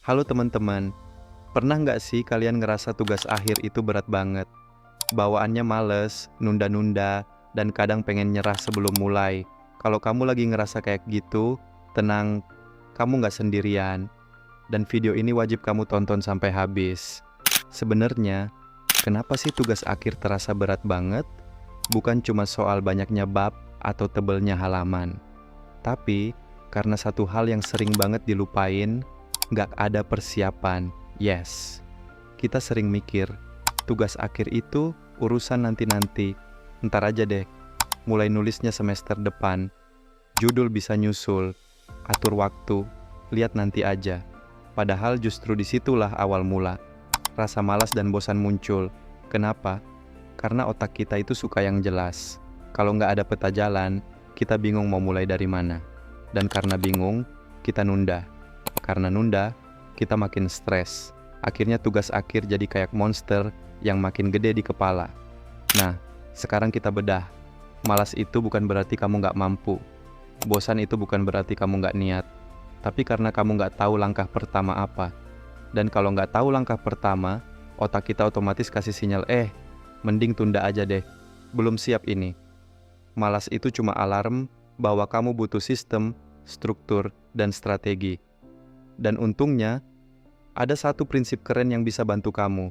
Halo teman-teman, pernah nggak sih kalian ngerasa tugas akhir itu berat banget? Bawaannya males, nunda-nunda, dan kadang pengen nyerah sebelum mulai. Kalau kamu lagi ngerasa kayak gitu, tenang, kamu nggak sendirian. Dan video ini wajib kamu tonton sampai habis. Sebenarnya, kenapa sih tugas akhir terasa berat banget? Bukan cuma soal banyaknya bab atau tebelnya halaman. Tapi, karena satu hal yang sering banget dilupain, nggak ada persiapan. Yes, kita sering mikir, tugas akhir itu urusan nanti-nanti. Ntar aja deh, mulai nulisnya semester depan. Judul bisa nyusul, atur waktu, lihat nanti aja. Padahal justru disitulah awal mula. Rasa malas dan bosan muncul. Kenapa? Karena otak kita itu suka yang jelas. Kalau nggak ada peta jalan, kita bingung mau mulai dari mana. Dan karena bingung, kita nunda. Karena nunda, kita makin stres. Akhirnya tugas akhir jadi kayak monster yang makin gede di kepala. Nah, sekarang kita bedah. Malas itu bukan berarti kamu nggak mampu. Bosan itu bukan berarti kamu nggak niat. Tapi karena kamu nggak tahu langkah pertama apa. Dan kalau nggak tahu langkah pertama, otak kita otomatis kasih sinyal, mending tunda aja deh. Belum siap ini. Malas itu cuma alarm bahwa kamu butuh sistem, struktur, dan strategi. Dan untungnya, ada satu prinsip keren yang bisa bantu kamu.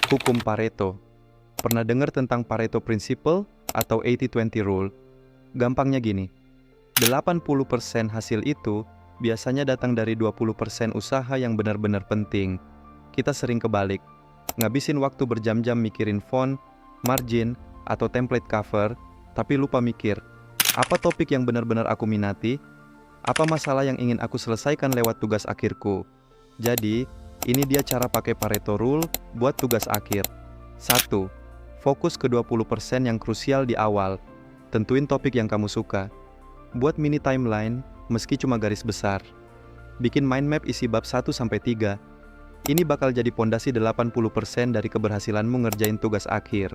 Hukum Pareto. Pernah dengar tentang Pareto Principle atau 80-20 Rule? Gampangnya gini, 80% hasil itu biasanya datang dari 20% usaha yang benar-benar penting. Kita sering kebalik, ngabisin waktu berjam-jam mikirin font, margin, atau template cover, tapi lupa mikir, apa topik yang benar-benar aku minati? Apa masalah yang ingin aku selesaikan lewat tugas akhirku? Jadi, ini dia cara pakai Pareto Rule buat tugas akhir. 1. Fokus ke 20% yang krusial di awal. Tentuin topik yang kamu suka. Buat mini timeline, meski cuma garis besar. Bikin mind map isi bab 1-3. Ini bakal jadi pondasi 80% dari keberhasilanmu ngerjain tugas akhir.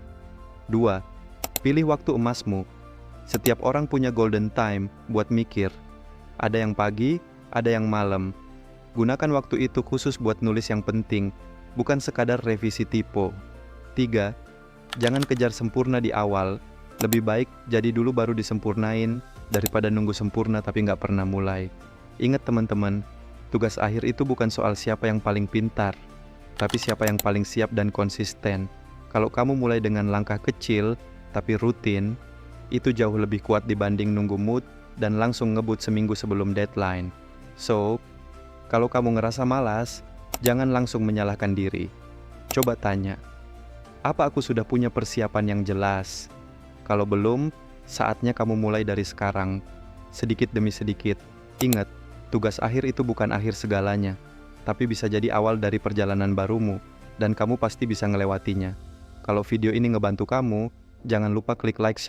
2. Pilih waktu emasmu. Setiap orang punya golden time buat mikir. Ada yang pagi, ada yang malam. Gunakan waktu itu khusus buat nulis yang penting, bukan sekadar revisi typo. 3. Jangan kejar sempurna di awal. Lebih baik jadi dulu baru disempurnain, daripada nunggu sempurna tapi nggak pernah mulai. Ingat teman-teman, tugas akhir itu bukan soal siapa yang paling pintar, tapi siapa yang paling siap dan konsisten. Kalau kamu mulai dengan langkah kecil, tapi rutin, itu jauh lebih kuat dibanding nunggu mood dan langsung ngebut seminggu sebelum deadline. So, kalau kamu ngerasa malas, jangan langsung menyalahkan diri. Coba tanya, apa aku sudah punya persiapan yang jelas? Kalau belum, saatnya kamu mulai dari sekarang, sedikit demi sedikit. Ingat, tugas akhir itu bukan akhir segalanya, tapi bisa jadi awal dari perjalanan barumu, dan kamu pasti bisa ngelewatinya. Kalau video ini ngebantu kamu, jangan lupa klik like,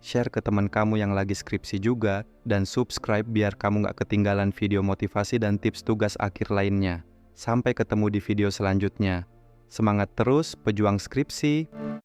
share ke teman kamu yang lagi skripsi juga, dan subscribe biar kamu nggak ketinggalan video motivasi dan tips tugas akhir lainnya. Sampai ketemu di video selanjutnya. Semangat terus, pejuang skripsi!